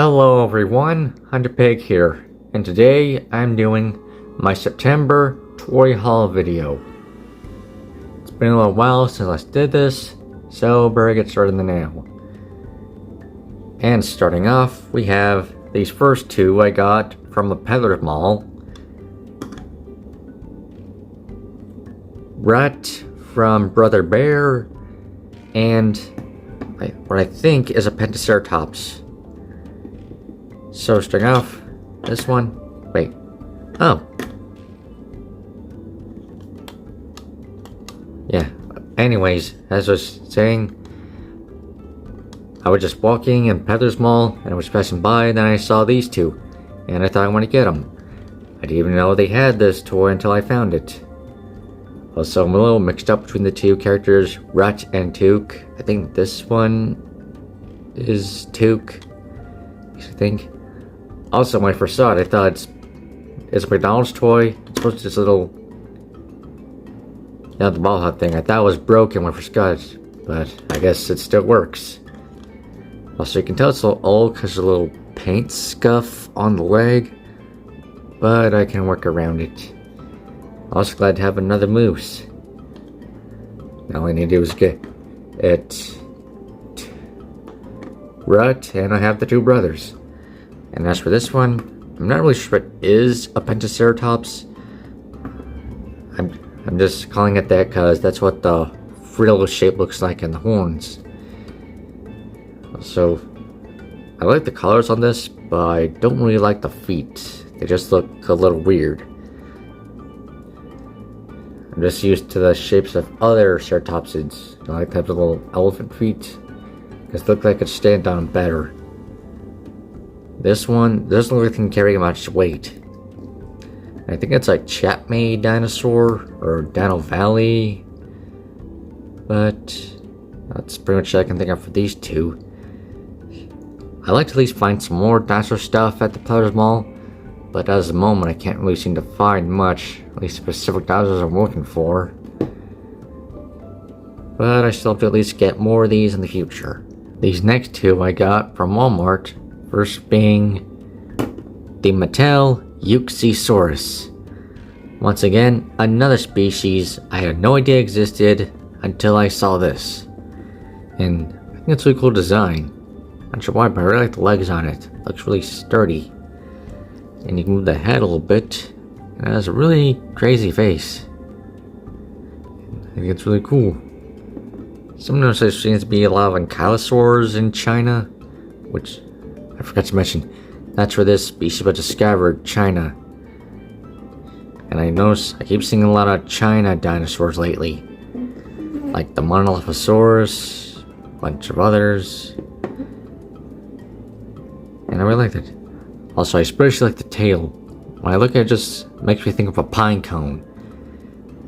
Hello everyone, Hunter Pig here, and today I'm doing my September toy haul video. It's been a little while since I did this, so better get started now. And starting off, we have these first two I got from the Peddler's Mall. Rat from Brother Bear, and what I think is a Pentaceratops. So starting off, this one, wait, oh. Yeah, anyways, as I was saying, I was just walking in Peddler's Mall, and I was passing by, and then I saw these two, and I thought I want to get them. I didn't even know they had this toy until I found it. Also, I'm a little mixed up between the two characters, Rat and Took. I think this one is Took, I think. Also, when I first saw it, I thought it's a McDonald's toy. It's supposed to be this little, the ball hop thing. I thought it was broken when I first got it, but I guess it still works. Also, you can tell it's a little old because there's a little paint scuff on the leg, but I can work around it. Also glad to have another moose. Now all I need to do is get it Rut, and I have the two brothers. And as for this one, I'm not really sure it is a Pentaceratops. I'm just calling it that because that's what the frill shape looks like in the horns. So I like the colors on this, but I don't really like the feet. They just look a little weird. I'm just used to the shapes of other ceratopsids. I like to have the little elephant feet, because they look like I could stand on them better. This one doesn't look like it can carry much weight. I think it's like Chapmade Dinosaur or Dino Valley, but that's pretty much all I can think of for these two. I like to at least find some more dinosaur stuff at the Peddler's Mall, but as of the moment I can't really seem to find much, at least specific dinosaurs I'm looking for. But I still have to at least get more of these in the future. These next two I got from Walmart, first being the Mattel Euxinosaurus. Once again, another species I had no idea existed until I saw this. And I think it's a really cool design. Not sure why, but I really like the legs on it. It looks really sturdy. And you can move the head a little bit. And it has a really crazy face. I think it's really cool. Sometimes there seems to be a lot of ankylosaurs in China, which I forgot to mention. That's where this species was discovered, China. And I notice I keep seeing a lot of China dinosaurs lately. Like the Monolithosaurus, a bunch of others. And I really like it. Also, I especially like the tail. When I look at it, it just makes me think of a pine cone.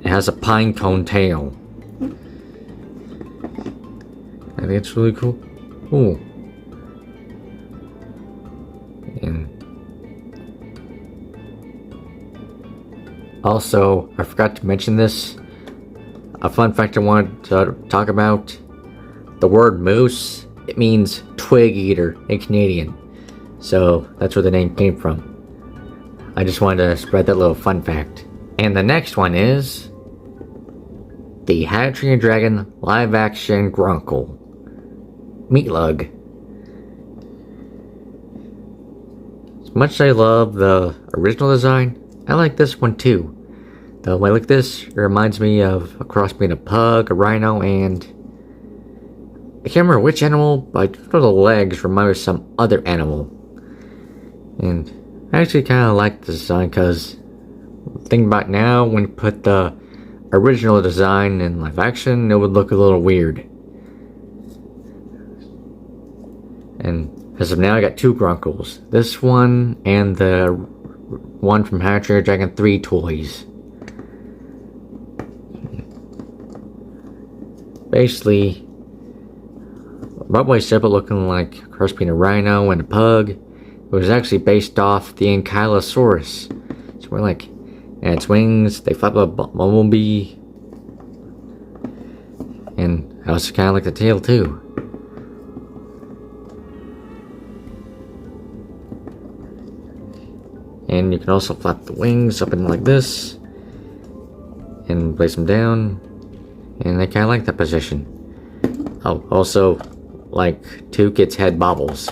It has a pine cone tail. I think it's really cool. Ooh. And also, I forgot to mention this. A fun fact I wanted to talk about. The word moose, it means twig eater in Canadian. So that's where the name came from. I just wanted to spread that little fun fact. And the next one is the How to Train Your Dragon live action Grunkle. Meatlug. As much as I love the original design, I like this one too. Though when I look at this, it reminds me of a cross between a pug, a rhino, and I can't remember which animal, but the legs remind me of some other animal. And I actually kind of like the design because, thinking about now, when you put the original design in live action, it would look a little weird. And as of now, I got two Grunkles. This one and the one from How to Train Your Dragon 3 toys. Basically, about what I said, but looking like a cross between a rhino and a pug. It was actually based off the Ankylosaurus. So we're like, and its wings, they flap like a bumblebee. And I also kind of like the tail too. And you can also flap the wings up and like this. And place them down. And I kinda like that position. Oh, also, like, 2 kids' head bobbles.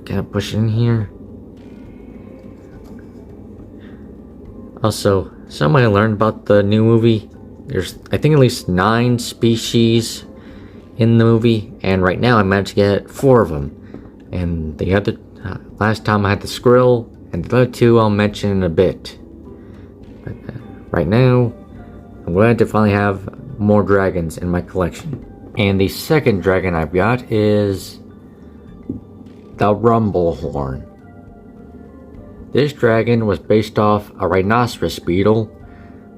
Kinda push it in here. Also, something I learned about the new movie. There's, I think, at least 9 species in the movie. And right now I managed to get 4 of them. And the other, last time I had the squirrel. And the other 2 I'll mention in a bit. But, right now, I'm glad to finally have more dragons in my collection. And the second dragon I've got is the Rumblehorn. This dragon was based off a rhinoceros beetle,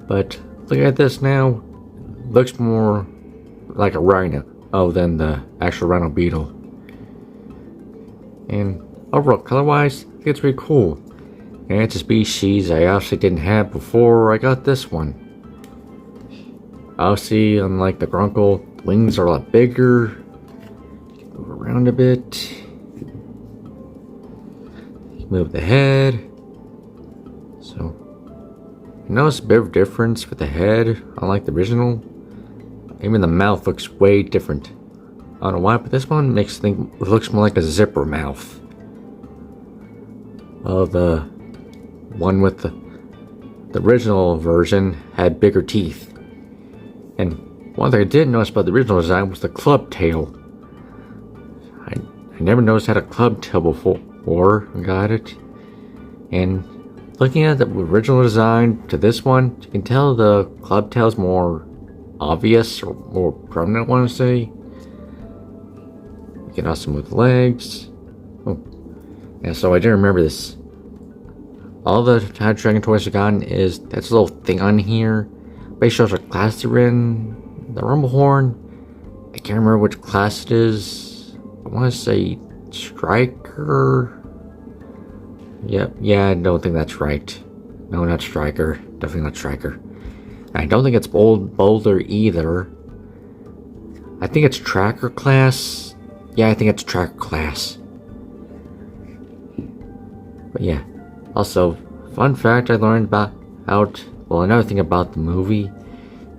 but look at this now. Looks more like a rhino than the actual rhino beetle. And overall, color-wise, I think it's pretty cool. And it's a species I actually didn't have before I got this one. Obviously, unlike the Grunkle, the wings are a lot bigger. Move around a bit. Move the head. So, I notice a bit of difference with the head, unlike the original. Even the mouth looks way different. I don't know why, but this one makes think it looks more like a zipper mouth. Well, the one with the original version had bigger teeth. And one thing I did notice about the original design was the club tail. I never noticed it had a club tail before. Got it. And looking at the original design to this one, you can tell the club tail is more obvious or more prominent, I want to say. You can also move the legs. Oh, yeah. So I didn't remember this. All the Tad Dragon toys I've gotten is that's a little thing on here. Basically shows what class they're in. The Rumblehorn, I can't remember which class it is. I want to say Striker. Yep, yeah, I don't think that's right. No, not Striker. Definitely not Striker. I don't think it's Boulder either. I think it's Tracker class. Yeah, I think it's Tracker class. But yeah. Also, fun fact I learned well, another thing about the movie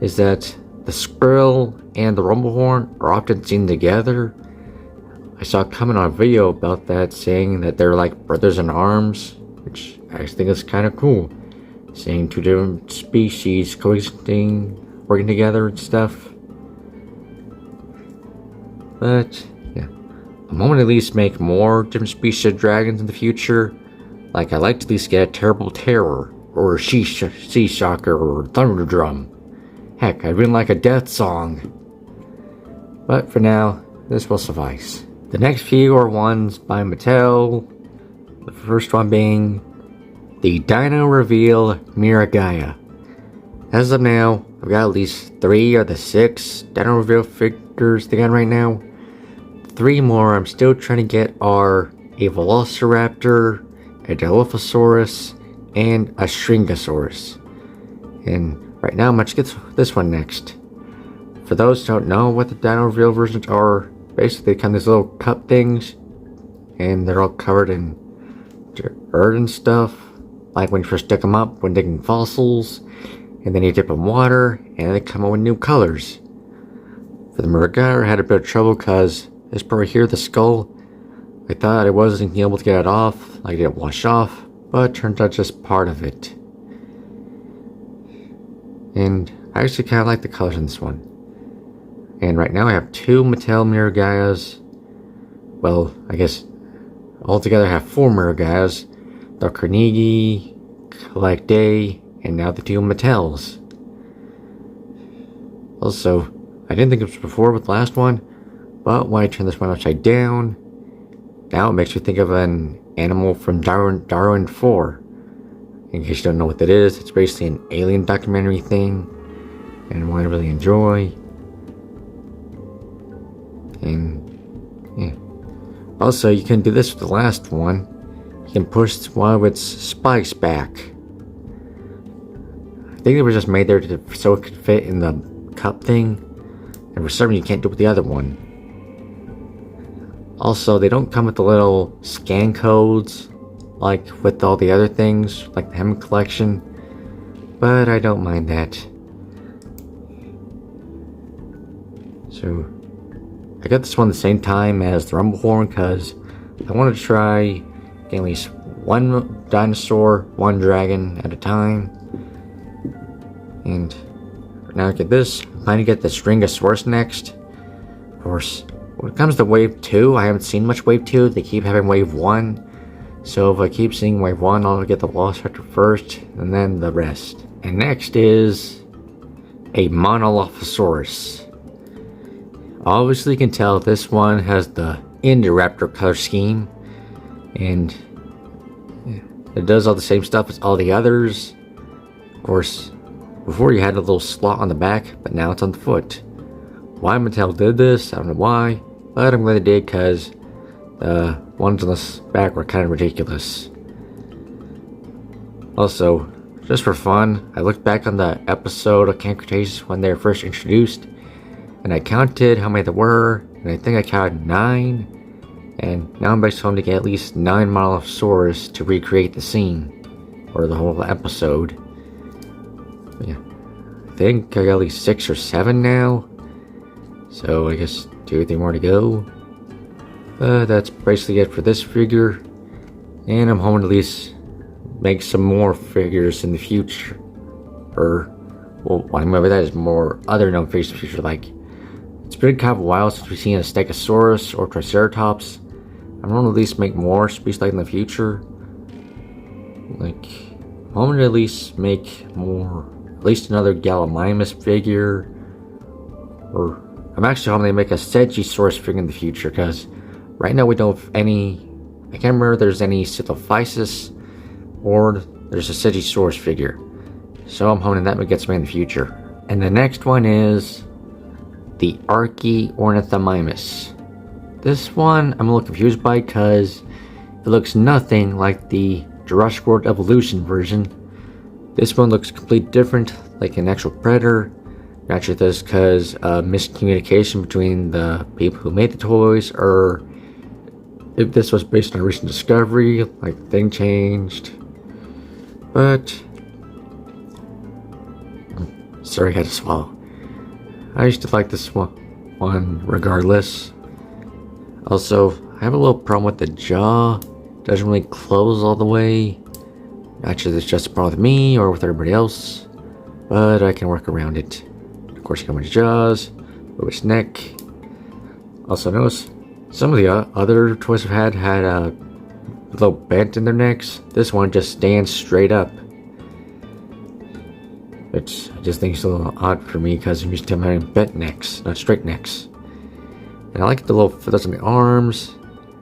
is that the squirrel and the Rumblehorn are often seen together. I saw a comment on a video about that saying that they're like brothers in arms, which I think is kind of cool. Seeing 2 different species coexisting, working together and stuff. But, yeah. I'm hoping to at least make more different species of dragons in the future. Like, I'd like to at least get a Terrible Terror, or a Sea Shocker, or Thunderdrum. Heck, I'd really like a Death Song. But for now, this will suffice. The next few are ones by Mattel. The first one being the Dino Reveal Miragaia. As of now, I've got at least 3 of the 6 Dino Reveal figures they got right now. 3 more I'm still trying to get are a Velociraptor, a Dilophosaurus, and a Stringosaurus. And right now I'm going to get this one next. For those who don't know what the Dino Reveal versions are, basically they come in these little cup things, and they're all covered in dirt and stuff. Like when you first stick them up when digging fossils, and then you dip them in water, and they come out with new colors. For the Miragaia, I had a bit of trouble because this part right here, the skull, I thought I wasn't able to get it off, like it didn't wash off, but it turns out just part of it. And I actually kind of like the colors in this one. And right now I have 2 Mattel Miragaias. Well, I guess altogether I have 4 Miragaias. The Carnegie, Collect Day, and now the 2 Mattels. Also, I didn't think it was before with the last one, but when I turn this one upside down, now it makes me think of an animal from Darwin 4. In case you don't know what that is, it's basically an alien documentary thing, and one I really enjoy. And yeah. Also, you can do this with the last one. You can push one of its spikes back. I think they were just made there so it could fit in the cup thing, and for some reason you can't do it with the other one. Also, they don't come with the little scan codes like with all the other things, like the Hammond collection, but I don't mind that. So, I got this one at the same time as the Rumblehorn because I want to try getting at least one dinosaur, one dragon at a time. And now I get this. I'm planning to get the Stringosaurus next. Of course, when it comes to Wave 2, I haven't seen much Wave 2. They keep having Wave 1. So if I keep seeing Wave 1, I'll get the Velociraptor first, and then the rest. And next is a Monolophosaurus. Obviously you can tell this one has the Indoraptor color scheme. And it does all the same stuff as all the others. Of course, before you had a little slot on the back, but now it's on the foot. Why Mattel did this, I don't know why, but I'm glad they did because the ones on the back were kind of ridiculous. Also, just for fun, I looked back on the episode of Camp Cretaceous when they were first introduced, and I counted how many there were, and I think I counted 9, and now I'm basically hoping to get at least 9 Monolophosaurus to recreate the scene, or the whole episode. But yeah, I think I got at least 6 or 7 now, so I guess 2 or 3 more to go. That's basically it for this figure, and I'm hoping to at least make some more figures in the future, or, well, what I mean by that is more other known figures in the future. Like, it's been kind of a while since we've seen a Stegosaurus or Triceratops. I'm going to at least make more species like in the future. Like, I'm hoping to at least make more, at least another Gallimimus figure, or I'm actually hoping they make a Stegosaurus figure in the future, because right now we don't have any, I can't remember if there's any Scythophysis, or there's a Stegosaurus figure. So I'm hoping that gets made in the future. And the next one is the Archaeornithomimus. This one I'm a little confused by because it looks nothing like the Jurassic World Evolution version. This one looks completely different, like an actual predator. Not sure if that's because miscommunication between the people who made the toys, or if this was based on a recent discovery, like the thing changed. But sorry, I had to swallow. I used to like this one regardless. Also, I have a little problem with the jaw. Doesn't really close all the way. Not sure if it's just a problem with me or with everybody else, but I can work around it. Of course, you got his jaws, move his neck. Also, notice some of the other toys I've had a little bent in their necks. This one just stands straight up. Which I just think is a little odd for me because I'm used to having bent necks, not straight necks. And I like the little feathers on the arms,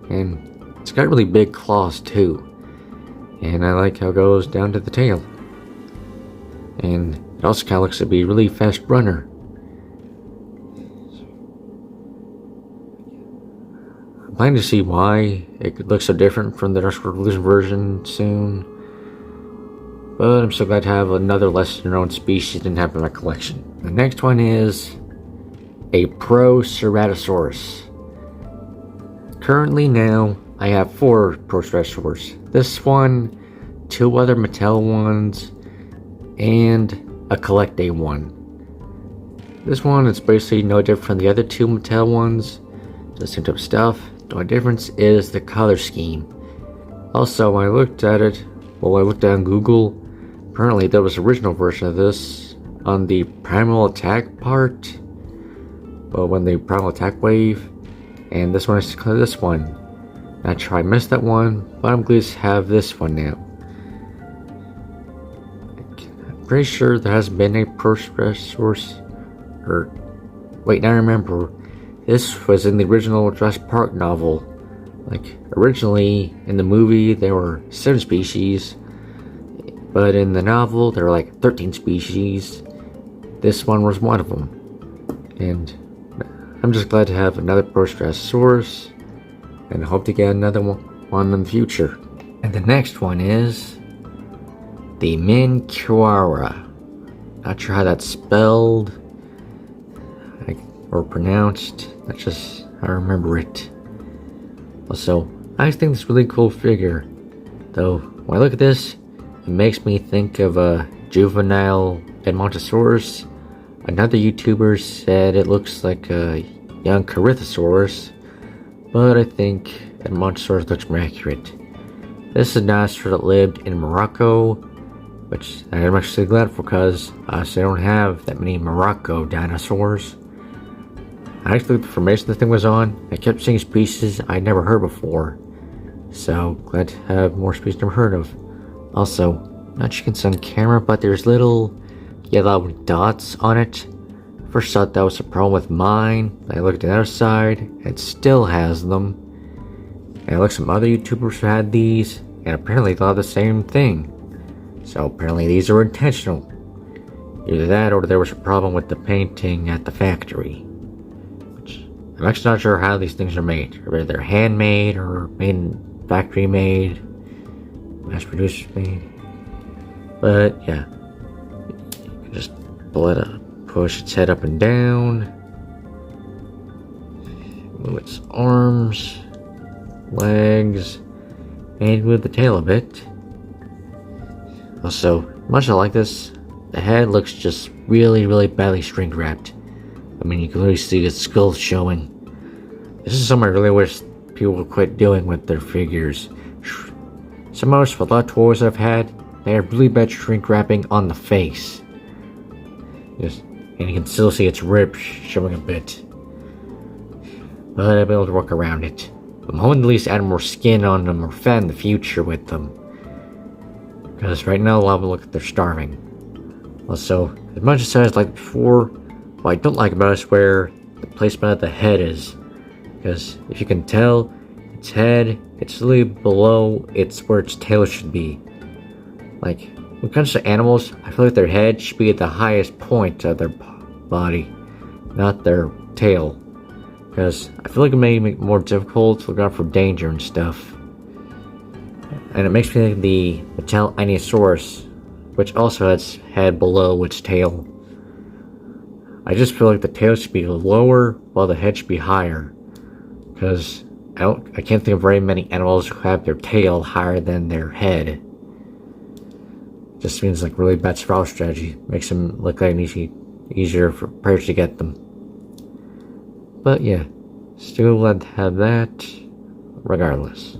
and it's got really big claws too. And I like how it goes down to the tail. And it also kind of looks to be a really fast runner. I'm planning to see why it looks so different from the Jurassic World Evolution version soon. But I'm so glad to have another lesser known species didn't have in my collection. The next one is a Proceratosaurus. Currently now, I have 4 Proceratosaurus. This one, 2 other Mattel ones, and a Collect Day one. This one is basically no different from the other 2 Mattel ones. The same type of stuff. The only difference is the color scheme. Also, when I looked at it, well, I looked on Google, apparently there was an original version of this on the Primal Attack part. Well, when the Primal Attack wave, and this one is this one. Not sure I missed that one, but I'm glad to have this one now. I'm pretty sure there hasn't been a Proceratosaurus, or wait, now I remember. This was in the original Jurassic Park novel. Like, originally in the movie there were 7 species, but in the novel there were like 13 species. This one was one of them. And I'm just glad to have another Proceratosaurus, and hope to get another one in the future. And the next one is the Minquara. Not sure how that's spelled or pronounced. That's just how I remember it. Also, I just think this is a really cool figure. Though, when I look at this, it makes me think of a juvenile Edmontosaurus. Another YouTuber said it looks like a young Corythosaurus, but I think Edmontosaurus looks more accurate. This is a dinosaur that lived in Morocco, which I'm actually glad for because they don't have that many Morocco dinosaurs. I actually looked at the information this thing was on. I kept seeing species I'd never heard before. So, glad to have more species never heard of. Also, not sure you can see on camera, but there's little yellow dots on it. First thought that was a problem with mine. I looked at the other side, it still has them. And I looked at some other YouTubers who had these, and apparently thought the same thing. So apparently these are intentional. Either that or there was a problem with the painting at the factory. Which, I'm actually not sure how these things are made. Whether they're handmade or factory made, mass produced made. But yeah, you can just let it push its head up and down, move its arms, legs, and move the tail a bit. Also, much like this, the head looks just really badly shrink wrapped. I mean, you can really see its skull showing. This is something I really wish people would quit doing with their figures. Some most of a lot of toys I've had, they have really bad shrink wrapping on the face. And you can still see its ribs showing a bit. But I'll be able to work around it. I'm hoping to at least add more skin on them or fat in the future with them. Because right now a lot of them look like they're starving. Also, as much as I was like before, what I don't like about it is where the placement of the head is. Because if you can tell, its head, it's really below where its tail should be. Like, when it comes to animals, I feel like their head should be at the highest point of their body, not their tail. Because I feel like it may make it more difficult to look out for danger and stuff. And it makes me think of the Metallosaurus, which also has head below its tail. I just feel like the tail should be lower while the head should be higher. Because I can't think of very many animals who have their tail higher than their head. Just seems like really bad survival strategy. Makes them look like easier for predators to get them. But yeah, still glad to have that regardless.